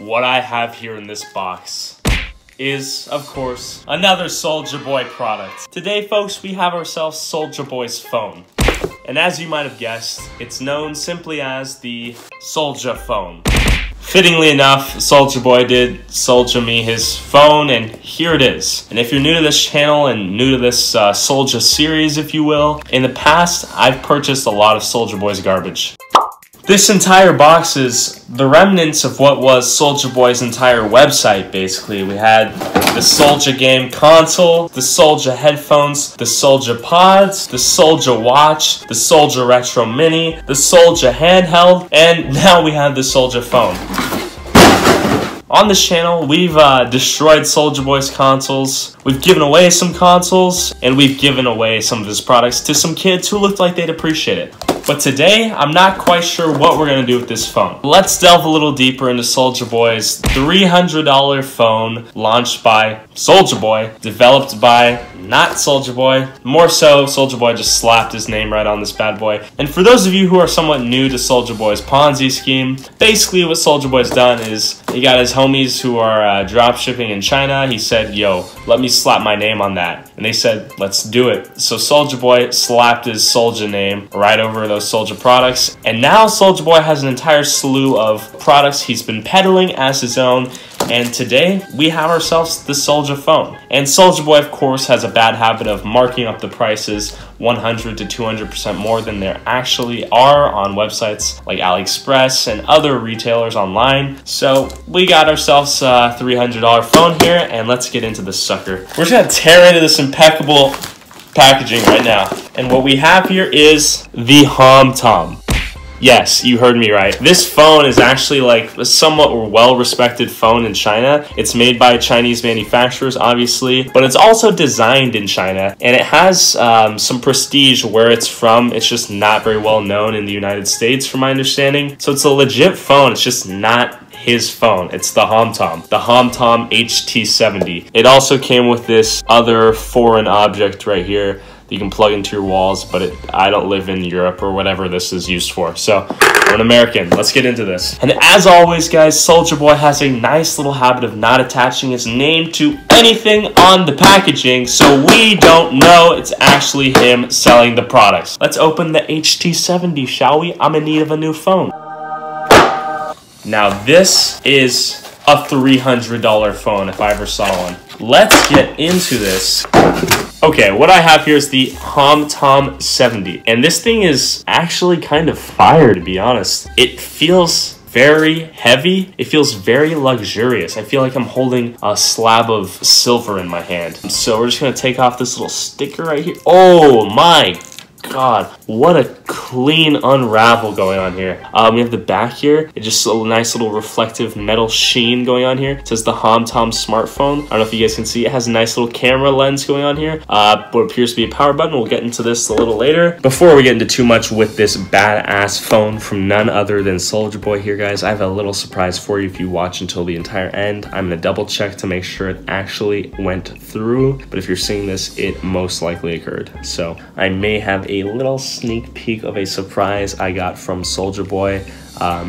What I have here in this box is, of course, another Soulja Boy product. Today, folks, we have ourselves Soulja Boy's phone. And as you might have guessed, it's known simply as the Soulja phone. Fittingly enough, Soulja Boy did Soulja me his phone, and here it is. And if you're new to this channel and new to this Soulja series, if you will, in the past, I've purchased a lot of Soulja Boy's garbage. This entire box is the remnants of what was Soulja Boy's entire website, basically. We had the Soulja game console, the Soulja headphones, the Soulja pods, the Soulja watch, the Soulja retro mini, the Soulja handheld, and now we have the Soulja phone. On this channel, we've destroyed Soulja Boy's consoles, we've given away some consoles, and we've given away some of his products to some kids who looked like they'd appreciate it. But today, I'm not quite sure what we're going to do with this phone. Let's delve a little deeper into Soulja Boy's $300 phone launched by Soulja Boy, developed by not Soulja Boy. More so, Soulja Boy just slapped his name right on this bad boy. And for those of you who are somewhat new to Soulja Boy's Ponzi scheme, basically what Soulja Boy's done is he got his homies who are drop shipping in China. He said, yo, let me slap my name on that. And they said, let's do it. So Soulja Boy slapped his Soulja name right over those Soulja products. And now Soulja Boy has an entire slew of products he's been peddling as his own. And today, we have ourselves the Soulja phone. And Soulja Boy, of course, has a bad habit of marking up the prices 100 to 200% more than there actually are on websites like AliExpress and other retailers online. So we got ourselves a $300 phone here, and let's get into this sucker. We're just gonna tear into this impeccable packaging right now. And what we have here is the Tom. Yes, you heard me right. This phone is actually like a somewhat well-respected phone in China. It's made by Chinese manufacturers, obviously, but it's also designed in China, and it has some prestige where it's from. It's just not very well known in the United States, from my understanding. So it's a legit phone. It's just not his phone. It's the Tom HT70. It also came with this other foreign object right here you can plug into your walls, but I don't live in Europe or whatever this is used for. So we're an American. Let's get into this. And as always, guys, Soulja Boy has a nice little habit of not attaching his name to anything on the packaging, so we don't know it's actually him selling the products. Let's open the HT70, shall we? I'm in need of a new phone. Now this is a $300 phone if I ever saw one. Let's get into this. Okay, what I have here is the Tom 70, and this thing is actually kind of fire, to be honest. It feels very heavy. It feels very luxurious. I feel like I'm holding a slab of silver in my hand. So we're just gonna take off this little sticker right here. Oh my God, what a clean unravel going on here. We have the back here. It's just a nice little reflective metal sheen going on here. It says the Tom smartphone. I don't know if you guys can see. It has a nice little camera lens going on here. What appears to be a power button. We'll get into this a little later. Before we get into too much with this badass phone from none other than Soulja Boy here, guys, I have a little surprise for you if you watch until the entire end. I'm gonna double check to make sure it actually went through, but if you're seeing this, it most likely occurred. So I may have a little sneak peek of a surprise I got from Soulja Boy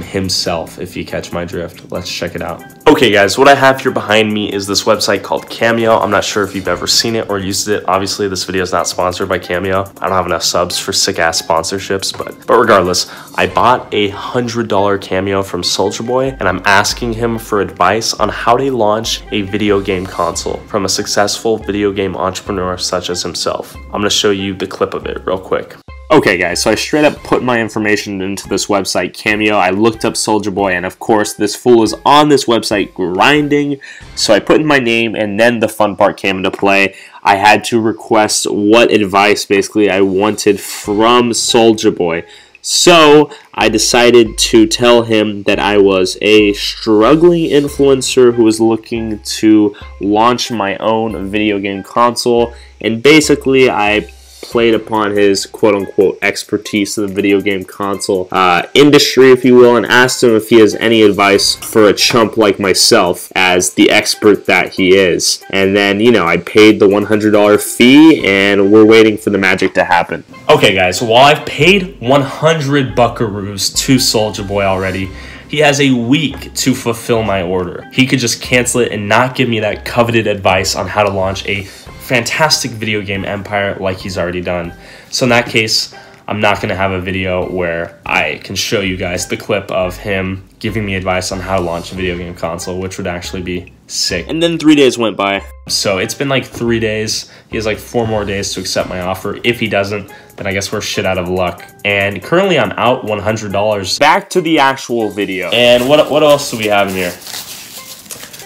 himself, if you catch my drift. Let's check it out. Okay guys, what I have here behind me is this website called Cameo. I'm not sure if you've ever seen it or used it. Obviously this video is not sponsored by Cameo. I don't have enough subs for sick ass sponsorships, but regardless, I bought a $100 Cameo from Soulja Boy, and I'm asking him for advice on how to launch a video game console from a successful video game entrepreneur such as himself. I'm gonna show you the clip of it real quick. Okay guys, so I straight up put my information into this website, Cameo. I looked up Soulja Boy, and of course this fool is on this website grinding. So I put in my name, and then the fun part came into play. I had to request what advice basically I wanted from Soulja Boy. So I decided to tell him that I was a struggling influencer who was looking to launch my own video game console, and basically I played upon his quote-unquote expertise in the video game console industry, if you will, and asked him if he has any advice for a chump like myself as the expert that he is. And then, you know, I paid the $100 fee, and we're waiting for the magic to happen. Okay guys, so while I've paid 100 buckaroos to Soulja Boy already, He has a week to fulfill my order. He could just cancel it and not give me that coveted advice on how to launch a fantastic video game empire like he's already done. So in that case, I'm not going to have a video where I can show you guys the clip of him giving me advice on how to launch a video game console, which would actually be sick. And then 3 days went by. So it's been like 3 days. He has like 4 more days to accept my offer. If he doesn't, then I guess we're shit out of luck. And currently I'm out $100. Back to the actual video. And what else do we have in here?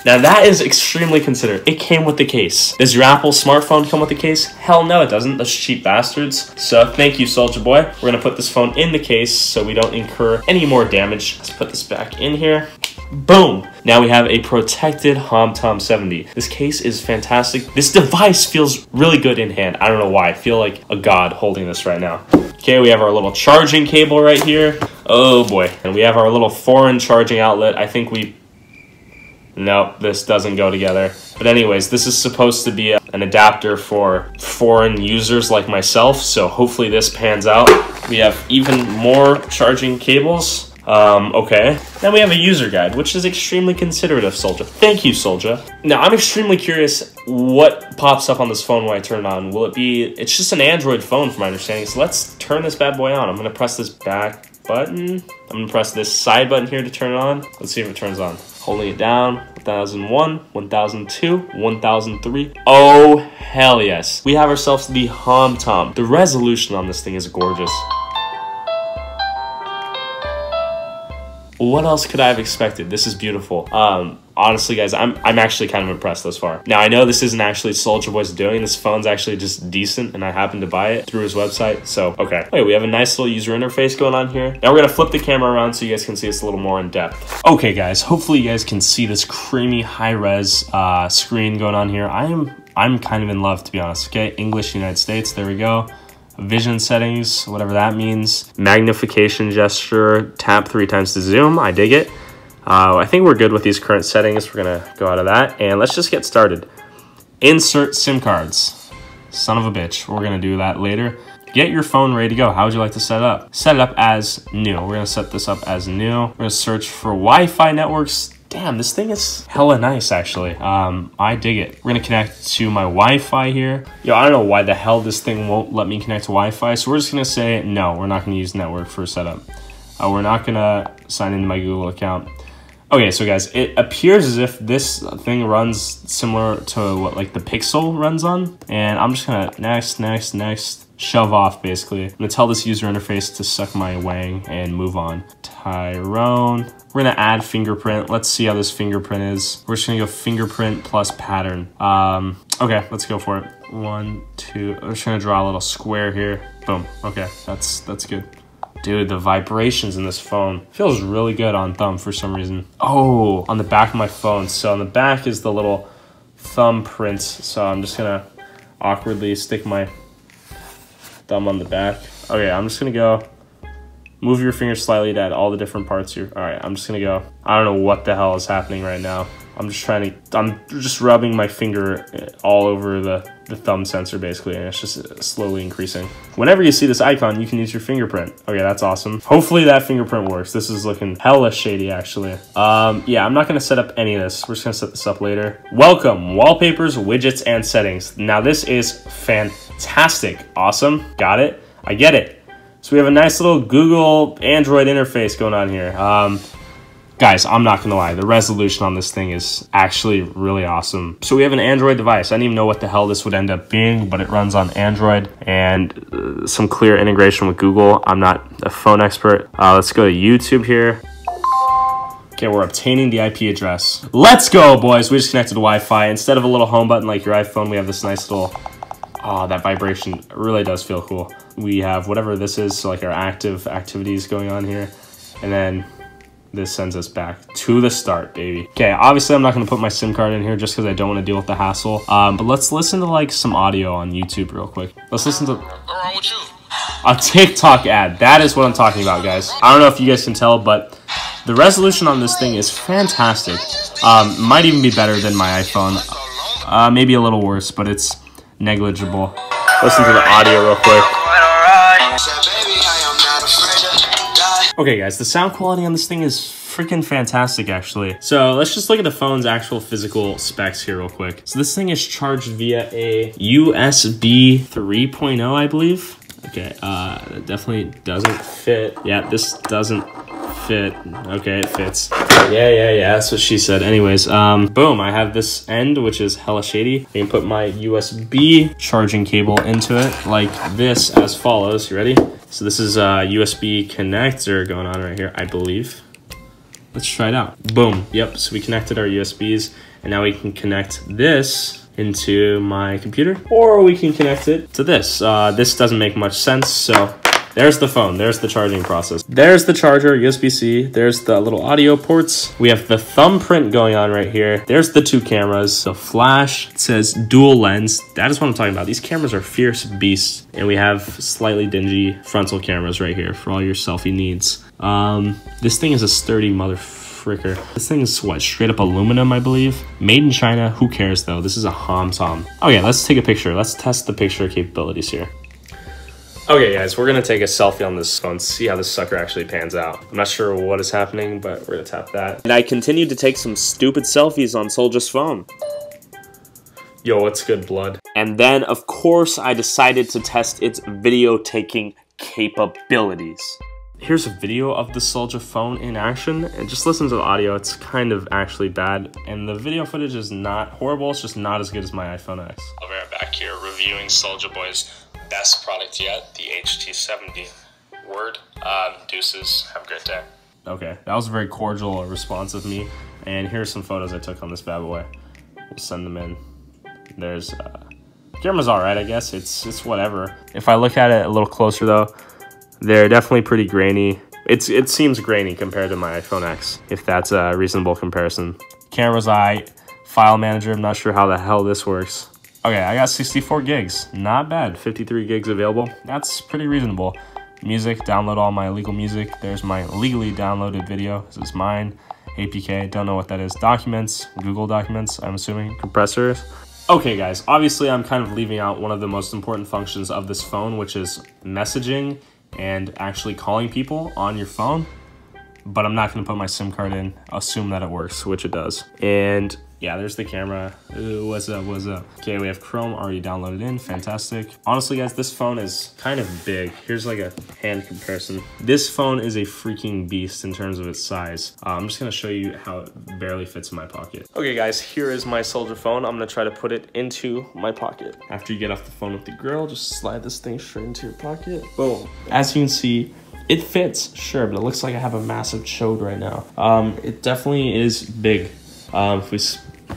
Now that is extremely considerate. It came with the case. Does your Apple smartphone come with the case? Hell no, it doesn't. Those cheap bastards. So thank you, Soulja Boy. We're gonna put this phone in the case so we don't incur any more damage. Let's put this back in here. Boom! Now we have a protected Tom 70. This case is fantastic. This device feels really good in hand. I don't know why. I feel like a god holding this right now. Okay, we have our little charging cable right here. Oh boy. And we have our little foreign charging outlet. I think Nope, this doesn't go together. But anyways, this is supposed to be an adapter for foreign users like myself, so hopefully this pans out. We have even more charging cables. Okay. Then we have a user guide, which is extremely considerate of Soulja. Thank you, Soulja. Now, I'm extremely curious what pops up on this phone when I turn it on. Will it be... It's just an Android phone, from my understanding, so let's turn this bad boy on. I'm going to press this back button. I'm going to press this side button here to turn it on. Let's see if it turns on. Holding it down, 1001, 1002, 1003. Oh, hell yes. We have ourselves the Tom. The resolution on this thing is gorgeous. What else could I have expected? This is beautiful. Honestly, guys, I'm actually kind of impressed thus far. Now, I know this isn't actually Soulja Boy's doing. This phone's actually just decent, and I happened to buy it through his website, so, okay. Wait, we have a nice little user interface going on here. Now, we're gonna flip the camera around so you guys can see us a little more in depth. Okay, guys, hopefully you guys can see this creamy, high-res screen going on here. I'm kind of in love, to be honest, okay? English, United States, there we go. Vision settings, whatever that means. Magnification gesture, tap 3 times to zoom, I dig it. I think we're good with these current settings. We're gonna go out of that and let's just get started. Insert SIM cards. Son of a bitch, we're gonna do that later. Get your phone ready to go. How would you like to set it up? Set it up as new. We're gonna set this up as new. We're gonna search for Wi-Fi networks. Damn, this thing is hella nice, actually. I dig it. We're gonna connect to my Wi-Fi here. Yo, I don't know why the hell this thing won't let me connect to Wi-Fi, so we're just gonna say, no, we're not gonna use network for setup. We're not gonna sign into my Google account. Okay, so guys, it appears as if this thing runs similar to what like the Pixel runs on. And I'm just gonna next, shove off basically. I'm gonna tell this user interface to suck my wang and move on. Tyrone. We're gonna add fingerprint. Let's see how this fingerprint is. We're just gonna go fingerprint plus pattern. Okay, let's go for it. 1, 2, I'm just gonna draw a little square here. Boom, okay, that's good. Dude, the vibrations in this phone feels really good on thumb for some reason. Oh, on the back of my phone. So on the back is the little thumb print. So I'm just gonna awkwardly stick my thumb on the back. Okay, I'm just gonna go. Move your finger slightly to add all the different parts here. All right, I'm just gonna go. I don't know what the hell is happening right now. I'm just rubbing my finger all over the thumb sensor basically, and it's just slowly increasing. Whenever you see this icon, you can use your fingerprint. Okay, that's awesome. Hopefully that fingerprint works. This is looking hella shady actually. Yeah, I'm not gonna set up any of this. We're just gonna set this up later. Welcome, wallpapers, widgets, and settings. Now this is fantastic. Awesome, got it, I get it. So we have a nice little Google Android interface going on here. Guys, I'm not gonna lie, the resolution on this thing is actually really awesome. So we have an Android device. I didn't even know what the hell this would end up being, but it runs on Android and some clear integration with Google. I'm not a phone expert. Let's go to YouTube here. Okay, we're obtaining the IP address. Let's go, boys. We just connected to Wi-Fi. Instead of a little home button like your iPhone, we have this nice little, oh, that vibration really does feel cool. We have whatever this is, so like our active activities going on here. And then this sends us back to the start, baby. Okay, obviously I'm not gonna put my SIM card in here just because I don't want to deal with the hassle. But let's listen to like some audio on YouTube real quick. Let's listen to a TikTok ad. That is what I'm talking about, guys. I don't know if you guys can tell, but the resolution on this thing is fantastic. Might even be better than my iPhone. Maybe a little worse, but it's negligible. Listen to the audio real quick. Okay guys, the sound quality on this thing is freaking fantastic actually. So let's just look at the phone's actual physical specs here real quick. So this thing is charged via a USB 3.0, I believe. Okay, that definitely doesn't fit. Yeah, this doesn't fit. Okay, it fits. Yeah, that's what she said. Anyways, boom, I have this end, which is hella shady. I can put my USB charging cable into it like this as follows. You ready? So this is a USB connector going on right here, I believe. Let's try it out. Boom. Yep, so we connected our USBs, and now we can connect this into my computer, or we can connect it to this. This doesn't make much sense, so there's the phone. There's the charging process. There's the charger, USB-C. There's the little audio ports. We have the thumbprint going on right here. There's the two cameras. The flash, it says dual lens. That is what I'm talking about. These cameras are fierce beasts. And we have slightly dingy frontal cameras right here for all your selfie needs. This thing is a sturdy motherfricker. This thing is what, straight up aluminum, I believe. Made in China. Who cares though? This is a Tom. Oh yeah, let's take a picture. Let's test the picture capabilities here. Okay guys, we're gonna take a selfie on this phone, see how this sucker actually pans out. I'm not sure what is happening, but we're gonna tap that. And I continued to take some stupid selfies on Soulja's phone. Yo, what's good, blood? And then, of course, I decided to test its video taking capabilities. Here's a video of the Soulja phone in action, and just listen to the audio. It's kind of actually bad, and the video footage is not horrible, it's just not as good as my iPhone X. I'll be right back here reviewing Soulja Boy's best product yet, the HT70. Word, deuces, have a great day. Okay, that was a very cordial response of me, and here's some photos I took on this bad boy. We'll send them in. There's, camera's alright, I guess, it's whatever. If I look at it a little closer though, they're definitely pretty grainy. It seems grainy compared to my iPhone X, if that's a reasonable comparison. Camera's alright. File manager, I'm not sure how the hell this works. Okay, I got 64 gigs. Not bad. 53 gigs available. That's pretty reasonable. Music, download all my illegal music. There's my legally downloaded video. This is mine. APK, don't know what that is. Documents, Google Documents, I'm assuming. Compressors. Okay guys, obviously I'm kind of leaving out one of the most important functions of this phone, which is messaging and actually calling people on your phone. But I'm not gonna put my SIM card in, assume that it works, which it does. And yeah, there's the camera. Ooh, what's up? Okay, we have Chrome already downloaded in, fantastic. Honestly guys, this phone is kind of big. Here's like a hand comparison. This phone is a freaking beast in terms of its size. I'm just gonna show you how it barely fits in my pocket. Okay guys, here is my Soulja phone. I'm gonna try to put it into my pocket. After you get off the phone with the girl, just slide this thing straight into your pocket. Boom. As you can see, it fits, sure, but it looks like I have a massive chode right now. It definitely is big. If we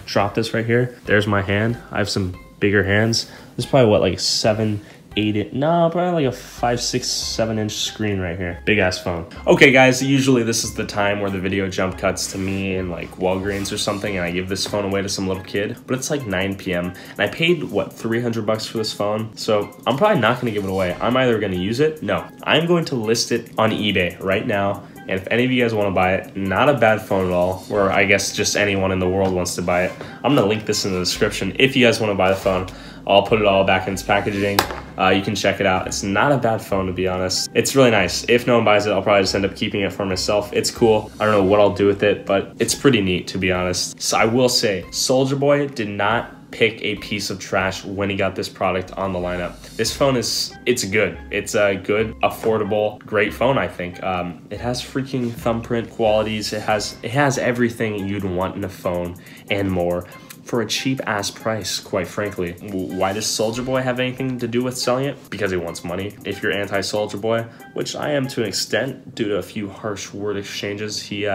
drop this right here, there's my hand. I have some bigger hands. This is probably what, like 7, 8, no, probably like a 5, 6, 7-inch screen right here. Big ass phone. Okay guys, usually this is the time where the video jump cuts to me in like Walgreens or something, and I give this phone away to some little kid, but it's like 9 p.m. and I paid what, 300 bucks for this phone, so I'm probably not gonna give it away. I'm either gonna use it, no, I'm going to list it on eBay right now. And if any of you guys want to buy it, not a bad phone at all, or I guess just anyone in the world wants to buy it, I'm going to link this in the description. If you guys want to buy the phone, I'll put it all back in its packaging. You can check it out. It's not a bad phone, to be honest. It's really nice. If no one buys it, I'll probably just end up keeping it for myself. It's cool. I don't know what I'll do with it, but it's pretty neat, to be honest. So I will say, Soulja Boy did not pick a piece of trash when he got this product on the lineup. This phone it's good. It's a good, affordable, great phone, I think. It has freaking thumbprint qualities. It has everything you'd want in a phone and more for a cheap ass price, quite frankly. Why does Soulja Boy have anything to do with selling it? Because he wants money. If you're anti-Soulja Boy, which I am to an extent due to a few harsh word exchanges he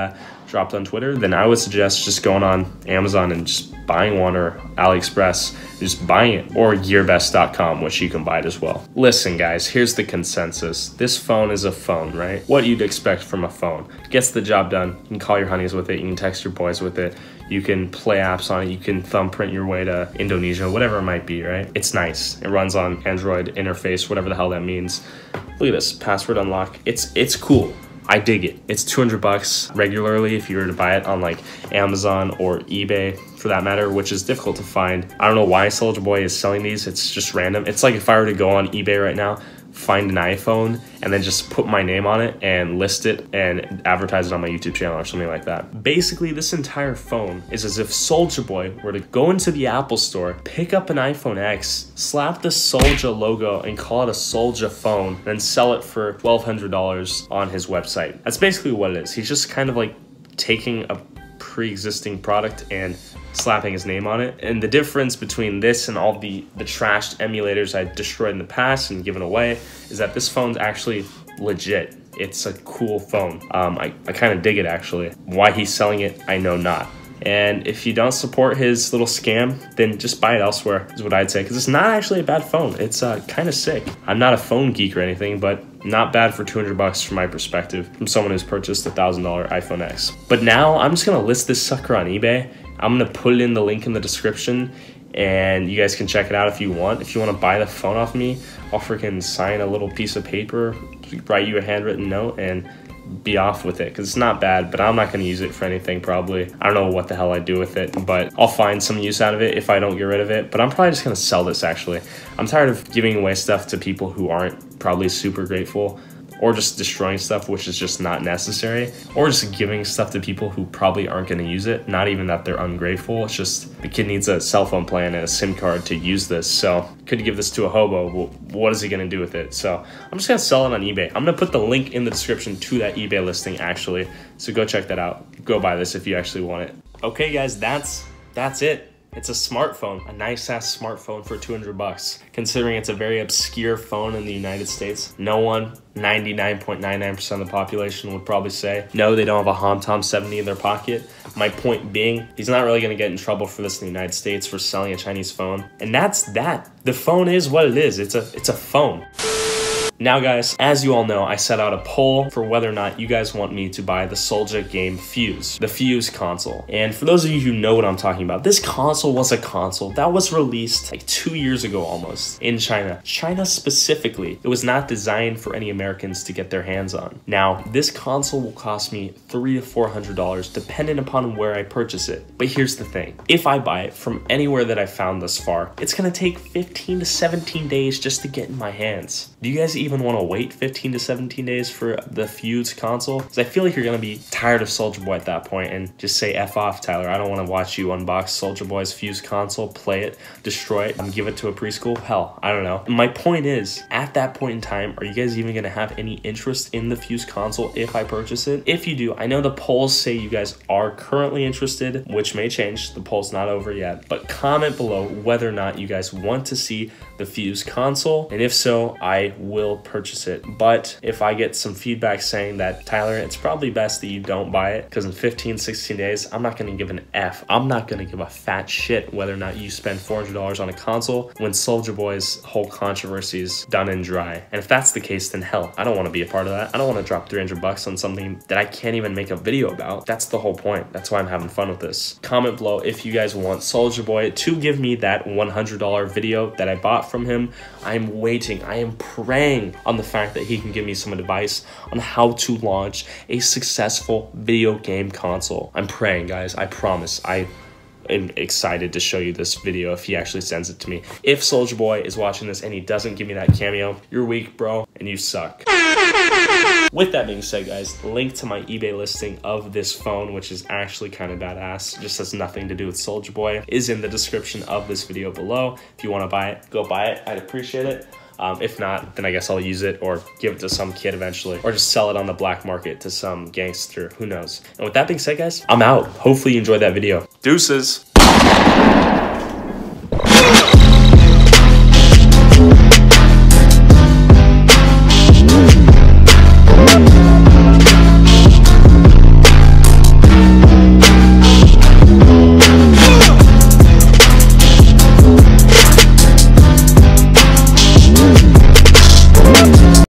dropped on Twitter, then I would suggest just going on Amazon and just buying one, or AliExpress, just buying it, or gearbest.com, which you can buy it as well. Listen guys, here's the consensus. This phone is a phone, right? What you'd expect from a phone. It gets the job done. You can call your honeys with it, you can text your boys with it, you can play apps on it, you can thumbprint your way to Indonesia, whatever it might be, right? It's nice. It runs on Android interface, whatever the hell that means. Look at this, password unlock. It's cool. I dig it. It's 200 bucks regularly if you were to buy it on like Amazon or eBay for that matter, which is difficult to find. I don't know why Soulja Boy is selling these. It's just random. It's like if I were to go on eBay right now, find an iPhone and then just put my name on it and list it and advertise it on my YouTube channel or something like that. Basically, this entire phone is as if Soulja Boy were to go into the Apple store, pick up an iPhone X, slap the Soulja logo and call it a Soulja phone, then sell it for $1,200 on his website. That's basically what it is. He's just kind of like taking a pre-existing product and slapping his name on it. And the difference between this and all the trashed emulators I destroyed in the past and given away is that this phone's actually legit. It's a cool phone. I kind of dig it, actually. Why he's selling it, I know not. And if you don't support his little scam, then just buy it elsewhere, is what I'd say, because it's not actually a bad phone. It's kind of sick. I'm not a phone geek or anything, but not bad for $200 from my perspective, from someone who's purchased a $1,000 iPhone X. But now I'm just gonna list this sucker on eBay. I'm gonna put it in the link in the description, and you guys can check it out if you want. If you want to buy the phone off me, I'll freaking sign a little piece of paper, write you a handwritten note, and be off with it, because it's not bad, but I'm not going to use it for anything probably. I don't know what the hell I'd do with it, but I'll find some use out of it if I don't get rid of it. But I'm probably just going to sell this, actually. I'm tired of giving away stuff to people who aren't probably super grateful, or just destroying stuff which is just not necessary, or just giving stuff to people who probably aren't going to use it. Not even that they're ungrateful, it's just the kid needs a cell phone plan and a SIM card to use this. So could give this to a hobo, well, what is he going to do with it? So I'm just going to sell it on eBay. I'm going to put the link in the description to that eBay listing, actually, so go check that out. Go buy this if you actually want it. Okay guys, that's it. It's a smartphone, a nice ass smartphone for $200, considering it's a very obscure phone in the United States. No one, 99.99% of the population would probably say, no, they don't have a Tom 70 in their pocket. My point being, he's not really gonna get in trouble for this in the United States for selling a Chinese phone. And that's that. The phone is what it is. It's a phone. Now guys, as you all know, I set out a poll for whether or not you guys want me to buy the Soulja game Fuse, the Fuse console. And for those of you who know what I'm talking about, this console was a console that was released like 2 years ago almost in China. China specifically. It was not designed for any Americans to get their hands on. Now, this console will cost me $300 to $400 depending upon where I purchase it. But here's the thing. If I buy it from anywhere that I found thus far, it's gonna take 15 to 17 days just to get in my hands. Do you guys even want to wait 15 to 17 days for the Fuse console? Because I feel like you're going to be tired of Soulja Boy at that point and just say F off, Tyler. I don't want to watch you unbox Soulja Boy's Fuse console, play it, destroy it, and give it to a preschool. Hell, I don't know. My point is, at that point in time, are you guys even going to have any interest in the Fuse console if I purchase it? If you do, I know the polls say you guys are currently interested, which may change. The poll's not over yet. But comment below whether or not you guys want to see the Fuse console, and if so, I will purchase it. But if I get some feedback saying that, Tyler, it's probably best that you don't buy it, because in 15-16 days I'm not going to give an F. I'm not going to give a fat shit whether or not you spend $400 on a console when Soulja Boy's whole controversy is done and dry. And if that's the case, then hell, I don't want to be a part of that. I don't want to drop $300 on something that I can't even make a video about. That's the whole point. That's why I'm having fun with this. Comment below if you guys want Soulja Boy to give me that $100 video that I bought from him. I'm waiting. I am praying on the fact that he can give me some advice on how to launch a successful video game console. I'm praying, guys. I promise. I am excited to show you this video if he actually sends it to me. If Soulja Boy is watching this and he doesn't give me that cameo, you're weak, bro, and you suck. With that being said, guys, link to my eBay listing of this phone, which is actually kind of badass, just has nothing to do with Soulja Boy, is in the description of this video below. If you want to buy it, go buy it. I'd appreciate it. If not, then I guess I'll use it or give it to some kid eventually, or just sell it on the black market to some gangster, who knows. And with that being said, guys, I'm out. Hopefully you enjoyed that video. Deuces.